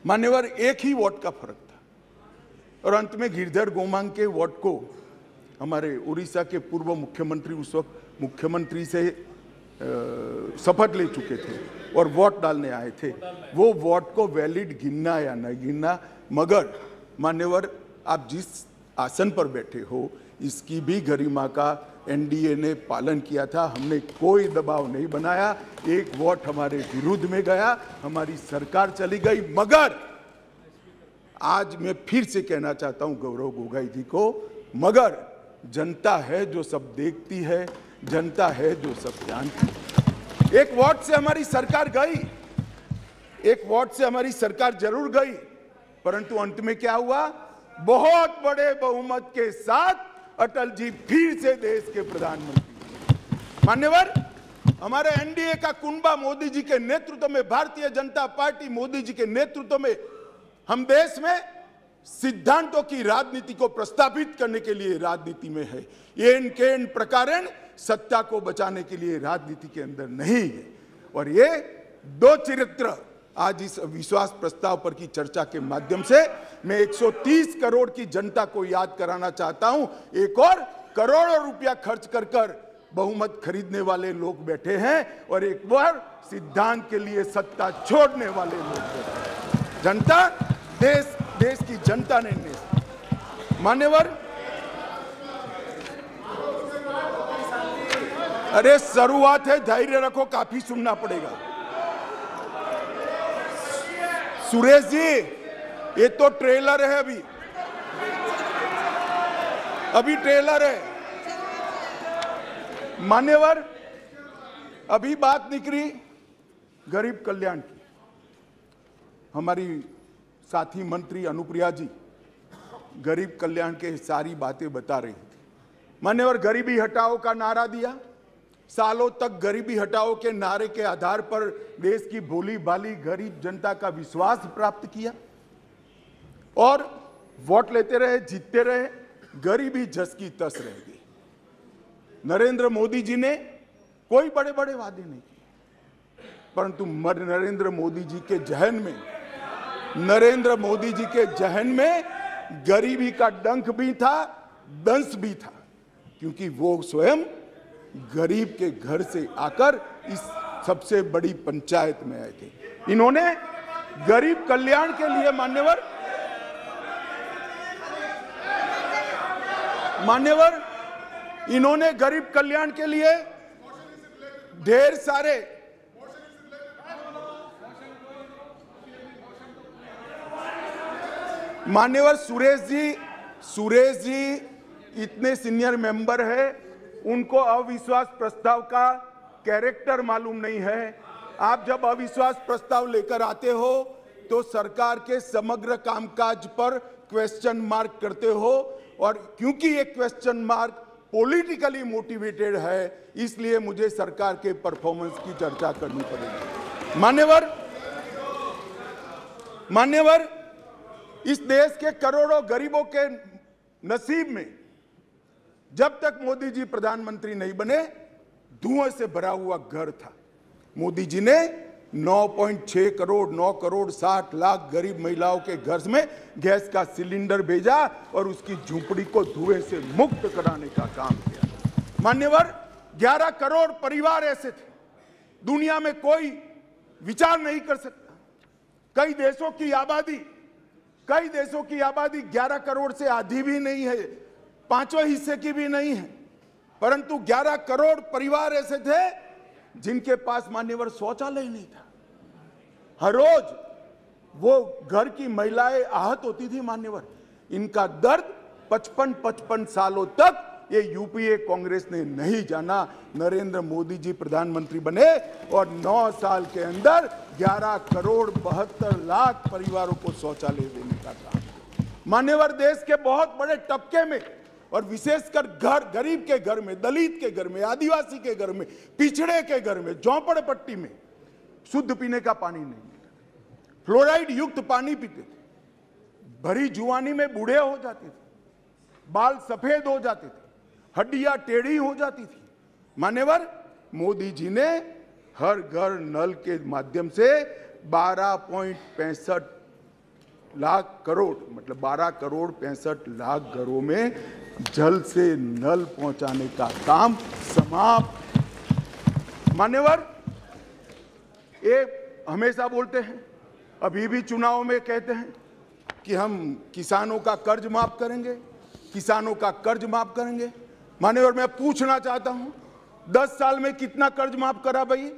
मान्यवर, एक ही वोट का फर्क था और अंत में गिरधर गोमांग के वोट को हमारे उड़ीसा के पूर्व मुख्यमंत्री उस वक्त मुख्यमंत्री से शपथ ले चुके थे और वोट डालने आए थे। वो वोट को वैलिड गिनना या नहीं गिनना, मगर मान्यवर आप जिस आसन पर बैठे हो इसकी भी गरिमा का एनडीए ने पालन किया था। हमने कोई दबाव नहीं बनाया, एक वोट हमारे विरुद्ध में गया, हमारी सरकार चली गई। मगर आज मैं फिर से कहना चाहता हूं गौरव गोगोई जी को, मगर जनता है जो सब देखती है, जनता है जो सब जानती है। एक वोट से हमारी सरकार गई, एक वोट से हमारी सरकार जरूर गई, परंतु अंत में क्या हुआ? बहुत बड़े बहुमत के साथ अटल जी फिर से देश के प्रधानमंत्री। मान्यवर, हमारे एनडीए का कुनबा मोदी जी के नेतृत्व में, भारतीय जनता पार्टी मोदी जी के नेतृत्व में हम देश में सिद्धांतों की राजनीति को प्रस्तावित करने के लिए राजनीति में है। येन केन प्रकारेण सत्ता को बचाने के लिए राजनीति के अंदर नहीं है। और ये दो चरित्र आज इस विश्वास प्रस्ताव पर की चर्चा के माध्यम से मैं 130 करोड़ की जनता को याद कराना चाहता हूं। एक और करोड़ों रुपया खर्च कर कर बहुमत खरीदने वाले लोग बैठे हैं और एक बार सिद्धांत के लिए सत्ता छोड़ने वाले लोग बैठे हैं। जनता, देश की जनता ने मान्यवर, अरे शुरुआत है, धैर्य रखो, काफी सुनना पड़ेगा। सुरेश जी, ये तो ट्रेलर है, अभी ट्रेलर है। मान्यवर, अभी बात निकली गरीब कल्याण की। हमारी साथी मंत्री अनुप्रिया जी गरीब कल्याण के सारी बातें बता रही थी। मान्यवर, गरीबी हटाओ का नारा दिया, सालों तक गरीबी हटाओ के नारे के आधार पर देश की भोली भाली गरीब जनता का विश्वास प्राप्त किया और वोट लेते रहे, जीतते रहे, गरीबी जस की तस रह गई। नरेंद्र मोदी जी ने कोई बड़े बड़े वादे नहीं किए, परंतु नरेंद्र मोदी जी के जहन में गरीबी का डंक भी था, दंश भी था, क्योंकि वो स्वयं गरीब के घर से आकर इस सबसे बड़ी पंचायत में आए थे। इन्होंने गरीब कल्याण के लिए मान्यवर इन्होंने गरीब कल्याण के लिए ढेर सारे मान्यवर सुरेश जी इतने सीनियर मेंबर है, उनको अविश्वास प्रस्ताव का कैरेक्टर मालूम नहीं है। आप जब अविश्वास प्रस्ताव लेकर आते हो तो सरकार के समग्र कामकाज पर क्वेश्चन मार्क करते हो, और क्योंकि ये क्वेश्चन मार्क पॉलिटिकली मोटिवेटेड है, इसलिए मुझे सरकार के परफॉर्मेंस की चर्चा करनी पड़ेगी। मान्यवर, इस देश के करोड़ों गरीबों के नसीब में जब तक मोदी जी प्रधानमंत्री नहीं बने धुएं से भरा हुआ घर था। मोदी जी ने 9.6 करोड़ 9 करोड़ 60 लाख गरीब महिलाओं के घर में गैस का सिलेंडर भेजा और उसकी झोपड़ी को धुएं से मुक्त कराने का काम किया। मान्यवर, 11 करोड़ परिवार ऐसे थे, दुनिया में कोई विचार नहीं कर सकता। कई देशों की आबादी 11 करोड़ से आधी भी नहीं है, 5वें हिस्से की भी नहीं है, परंतु 11 करोड़ परिवार ऐसे थे जिनके पास मान्यवर शौचालय नहीं था। हर रोज वो घर की महिलाएं आहत होती थी। मान्यवर, इनका दर्द 55 सालों तक ये यूपीए कांग्रेस ने नहीं जाना। नरेंद्र मोदी जी प्रधानमंत्री बने और 9 साल के अंदर 11 करोड़ 72 लाख परिवारों को शौचालय देने का काम। मान्यवर, देश के बहुत बड़े तबके में और विशेषकर गरीब के घर में, दलित के घर में, आदिवासी के घर में, पिछड़े के घर में, झोंपड़पट्टी में शुद्ध पीने का पानी नहीं मिलता, फ्लोराइड युक्त पानी पीते थे, भरी जुआनी में बूढ़े हो जाते थे, बाल सफेद हो जाते थे, हड्डियां टेढ़ी हो जाती थी। मान्यवर, मोदी जी ने हर घर नल के माध्यम से 12.65 लाख करोड़ मतलब 12 करोड़ 65 लाख घरों में जल से नल पहुंचाने का काम समाप्त। मान्यवर, ये हमेशा बोलते हैं, अभी भी चुनाव में कहते हैं कि हम किसानों का कर्ज माफ करेंगे, किसानों का कर्ज माफ करेंगे। मान्यवर, मैं पूछना चाहता हूं 10 साल में कितना कर्ज माफ करा भाई?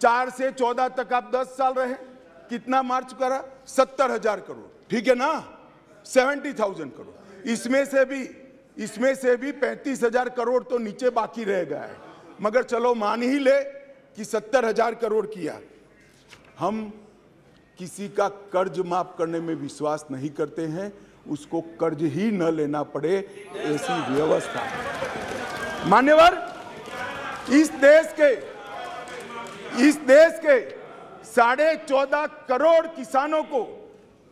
4 से 14 तक आप 10 साल रहे, कितना मार्च करा? 70,000 करोड़, ठीक है ना? 70,000 करोड़। इसमें से भी 35,000 करोड़ तो नीचे बाकी रह गया है, मगर चलो मान ही ले कि 70,000 करोड़ किया। हम किसी का कर्ज माफ करने में विश्वास नहीं करते हैं, उसको कर्ज ही न लेना पड़े ऐसी व्यवस्था। मान्यवर, इस देश के 14.5 करोड़ किसानों को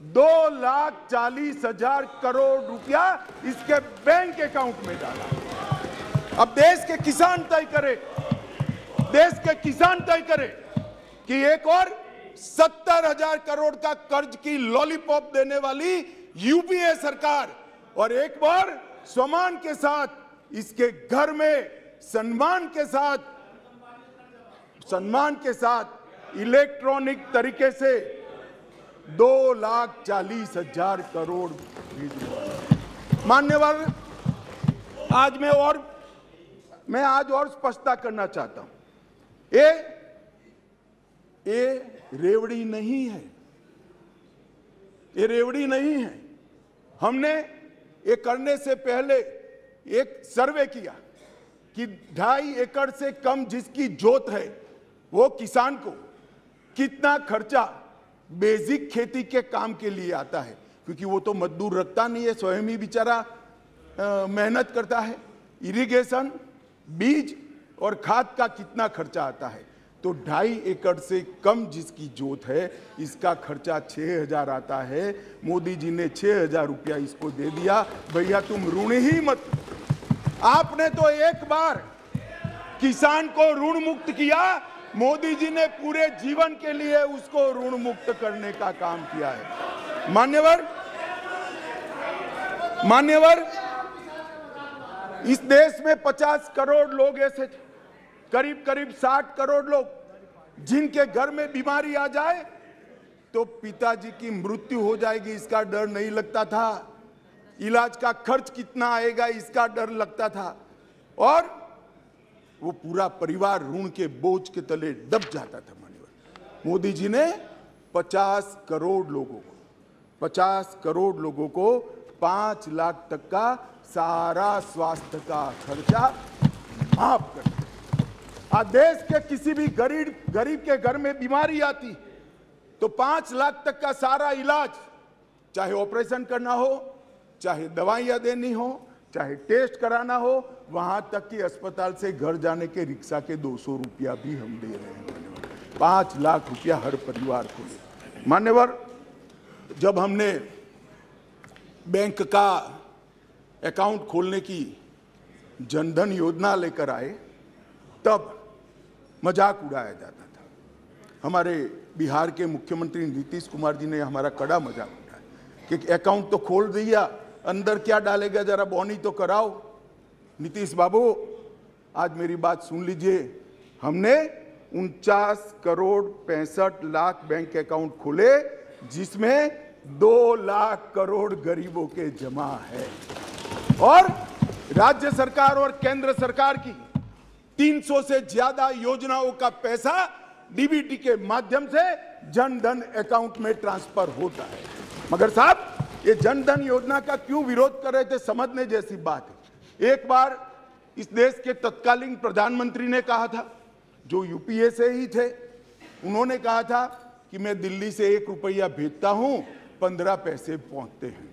2,40,000 करोड़ रुपया इसके बैंक अकाउंट में डाला। अब देश के किसान तय करे कि एक और 70,000 करोड़ का कर्ज की लॉलीपॉप देने वाली यूपीए सरकार, और एक बार सम्मान के साथ इसके घर में सम्मान के साथ इलेक्ट्रॉनिक तरीके से 2,40,000 करोड़ भेजा। मान्यवर, आज मैं और स्पष्टता करना चाहता हूं, ये रेवड़ी नहीं है, ये रेवड़ी नहीं है। हमने ये करने से पहले एक सर्वे किया कि 2.5 एकड़ से कम जिसकी जोत है वो किसान को कितना खर्चा बेसिक खेती के काम के लिए आता है, क्योंकि वो तो मजदूर रखता नहीं है, स्वयं ही बेचारा मेहनत करता है। इरिगेशन, बीज और खाद का कितना खर्चा आता है, तो 2.5 एकड़ से कम जिसकी जोत है इसका खर्चा 6,000 आता है। मोदी जी ने 6,000 रुपया इसको दे दिया। भैया तुम ऋण ही मत, आपने तो एक बार किसान को ऋण मुक्त किया, मोदी जी ने पूरे जीवन के लिए उसको ऋण मुक्त करने का काम किया है। मान्यवर, इस देश में 50 करोड़ लोग ऐसे थे, करीब 60 करोड़ लोग, जिनके घर में बीमारी आ जाए तो पिताजी की मृत्यु हो जाएगी इसका डर नहीं लगता था, इलाज का खर्च कितना आएगा इसका डर लगता था, और वो पूरा परिवार ऋण के बोझ के तले दब जाता था। मान्यवर, मोदी जी ने 50 करोड़ लोगों को 5 लाख तक का सारा स्वास्थ्य का खर्चा माफ कर दिया। आज देश के किसी भी गरीब के घर में बीमारी आती तो 5 लाख तक का सारा इलाज, चाहे ऑपरेशन करना हो, चाहे दवाइयां देनी हो, चाहे टेस्ट कराना हो, वहां तक कि अस्पताल से घर जाने के रिक्शा के 200 रुपया भी हम दे रहे हैं। 5 लाख रुपया हर परिवार को। मान्यवर, जब हमने बैंक का अकाउंट खोलने की जनधन योजना लेकर आए तब मजाक उड़ाया जाता था। हमारे बिहार के मुख्यमंत्री नीतीश कुमार जी ने हमारा कड़ा मजाक उड़ाया कि अकाउंट तो खोल दिया, अंदर क्या डालेगा, जरा बॉनी तो कराओ। नीतीश बाबू, आज मेरी बात सुन लीजिए, हमने 49 करोड़ 65 लाख बैंक अकाउंट खोले, जिसमें 2 लाख करोड़ गरीबों के जमा है, और राज्य सरकार और केंद्र सरकार की 300 से ज्यादा योजनाओं का पैसा डीबीटी के माध्यम से जनधन अकाउंट में ट्रांसफर होता है। मगर साहब, ये जनधन योजना का क्यों विरोध कर रहे थे, समझने जैसी बात है। एक बार इस देश के तत्कालीन प्रधानमंत्री ने कहा था, जो यूपीए से ही थे, उन्होंने कहा था कि मैं दिल्ली से 1 रुपया भेजता हूं, 15 पैसे पहुंचते हैं।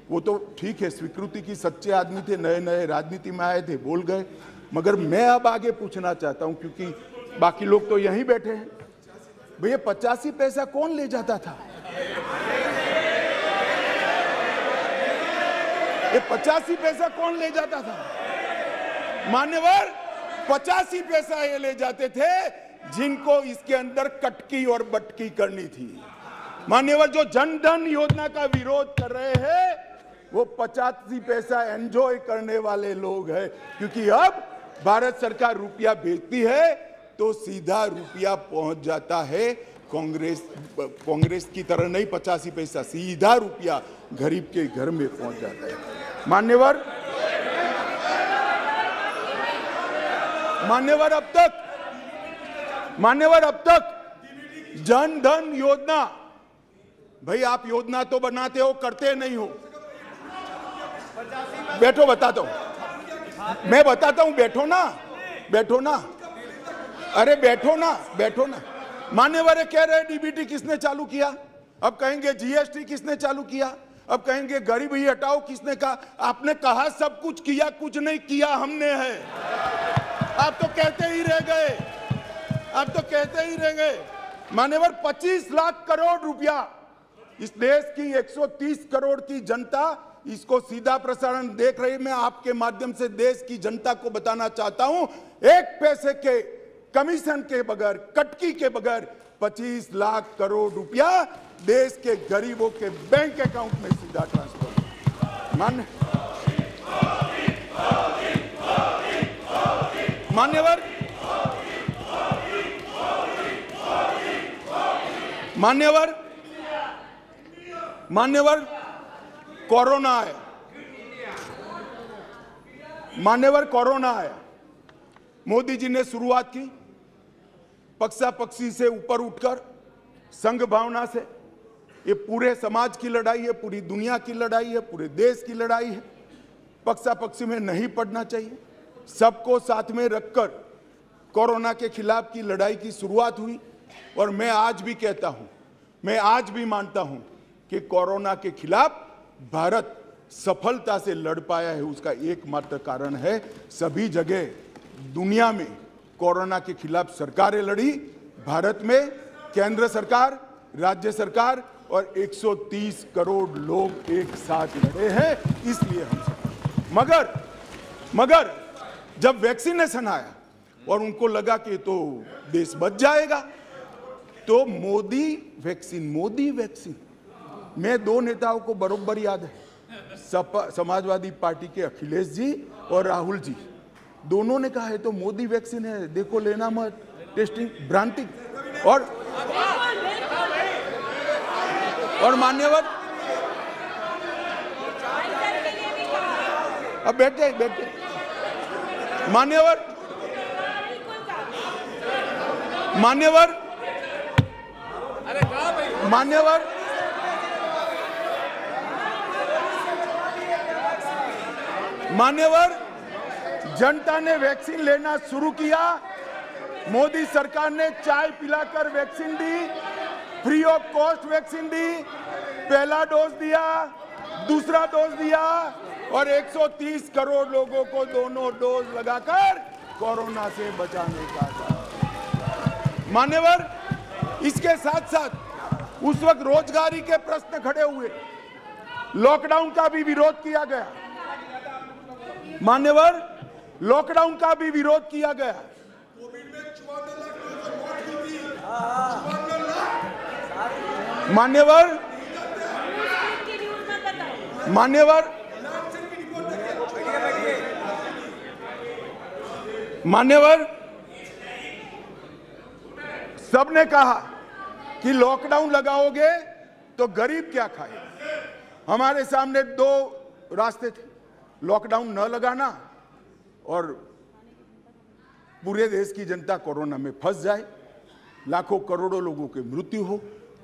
वो तो ठीक है, स्वीकृति की सच्चे आदमी थे, नए राजनीति में आए थे, बोल गए। मगर मैं अब आगे पूछना चाहता हूं, क्योंकि बाकी लोग तो यहीं बैठे हैं, भैया 85 पैसा कौन ले जाता था? ये 85 पैसा कौन ले जाता था? मान्यवर, 85 पैसा ये ले जाते थे जिनको इसके अंदर कटकी और बटकी करनी थी। मान्यवर, जो जन धन योजना का विरोध कर रहे हैं वो 85 पैसा एंजॉय करने वाले लोग हैं, क्योंकि अब भारत सरकार रुपया भेजती है तो सीधा रुपया पहुंच जाता है कांग्रेस की तरह नहीं 85 पैसा, सीधा रुपया गरीब के घर में पहुंच जाता है। मान्यवर अब तक जन धन योजना, भाई आप योजना तो बनाते हो, करते नहीं हो। बैठो, बताता हूं, मैं बताता हूं, बैठो ना, अरे बैठो ना। मान्यवर कह रहे डीबीटी किसने चालू किया, अब कहेंगे जीएसटी किसने चालू किया, अब कहेंगे गरीबी हटाओ किसने कहा। आपने कहा सब कुछ किया, कुछ नहीं किया हमने है। आप तो कहते ही रह गए। मान्यवर 25 लाख करोड़ रुपया, इस देश की 130 करोड़ की जनता इसको सीधा प्रसारण देख रही। मैं आपके माध्यम से देश की जनता को बताना चाहता हूं, 1 पैसे के कमीशन के बगैर, कटकी के बगैर 25 लाख करोड़ रुपया देश के गरीबों के बैंक अकाउंट में सीधा ट्रांसफर। मान्यवर कोरोना आया, मोदी जी ने शुरुआत की पक्षी से ऊपर उठकर संघ भावना से। ये पूरे समाज की लड़ाई है, पूरी दुनिया की लड़ाई है, पूरे देश की लड़ाई है। पक्षी में नहीं पड़ना चाहिए, सबको साथ में रखकर कोरोना के खिलाफ की लड़ाई की शुरुआत हुई। और मैं आज भी कहता हूं, मैं आज भी मानता हूं कि कोरोना के खिलाफ भारत सफलता से लड़ पाया है। उसका एकमात्र कारण है सभी जगह दुनिया में कोरोना के खिलाफ सरकारें लड़ी, भारत में केंद्र सरकार, राज्य सरकार और 130 करोड़ लोग एक साथ लड़े हैं, इसलिए हम मगर जब वैक्सीनेशन आया और उनको लगा कि तो देश बच जाएगा, तो मोदी वैक्सीन मैं 2 नेताओं को बरोबर याद है, समाजवादी पार्टी के अखिलेश जी और राहुल जी, दोनों ने कहा है तो मोदी वैक्सीन है, देखो लेना मत, टेस्टिंग भ्रांति। और मान्यवर, अब बैठ जाए मान्यवर जनता ने वैक्सीन लेना शुरू किया। मोदी सरकार ने चाय पिलाकर वैक्सीन दी, फ्री ऑफ कॉस्ट वैक्सीन दी, पहला डोज दिया, दूसरा डोज दिया और 130 करोड़ लोगों को दोनों डोज लगाकर कोरोना से बचाने का था। मान्यवर, इसके साथ साथ उस वक्त रोजगारी के प्रश्न खड़े हुए, लॉकडाउन का भी विरोध किया गया। मान्यवर, लॉकडाउन का भी विरोध किया गया। मान्यवर सबने कहा कि लॉकडाउन लगाओगे तो गरीब क्या खाएगा। हमारे सामने 2 रास्ते थे, लॉकडाउन न लगाना और पूरे देश की जनता कोरोना में फंस जाए, लाखों करोड़ों लोगों की मृत्यु हो।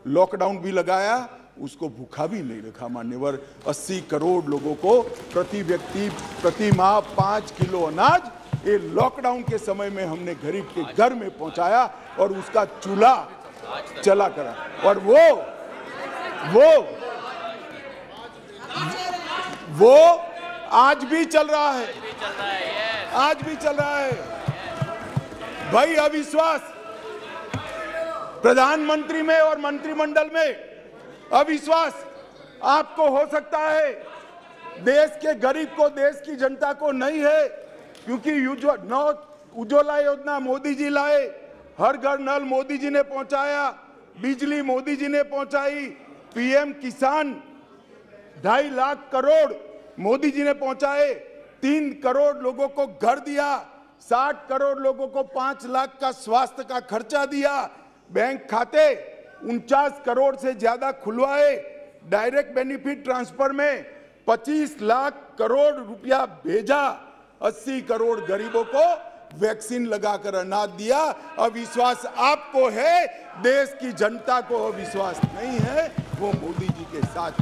लॉकडाउन भी लगाया, उसको भूखा भी नहीं रखा। मान्यवर 80 करोड़ लोगों को प्रति व्यक्ति प्रति माह 5 किलो अनाज ये लॉकडाउन के समय में हमने गरीब के घर में पहुंचाया और उसका चूल्हा चला करा। और वो आज भी चल रहा है, आज भी चल रहा है। भाई अविश्वास प्रधानमंत्री में और मंत्रिमंडल में अविश्वास आपको हो सकता है, देश के गरीब को, देश की जनता को नहीं है, क्योंकि उज्ज्वला योजना मोदी जी लाए, हर घर नल मोदी जी ने पहुंचाया, बिजली मोदी जी ने पहुंचाई, पीएम किसान 2.5 लाख करोड़ मोदी जी ने पहुंचाए, 3 करोड़ लोगों को घर दिया, 60 करोड़ लोगों को 5 लाख का स्वास्थ्य का खर्चा दिया, बैंक खाते 49 करोड़ से ज्यादा खुलवाए, डायरेक्ट बेनिफिट ट्रांसफर में 25 लाख करोड़ रुपया भेजा, 80 करोड़ गरीबों को वैक्सीन लगाकर अनाज दिया। अविश्वास आपको है, देश की जनता को अविश्वास नहीं है, वो मोदी जी के साथ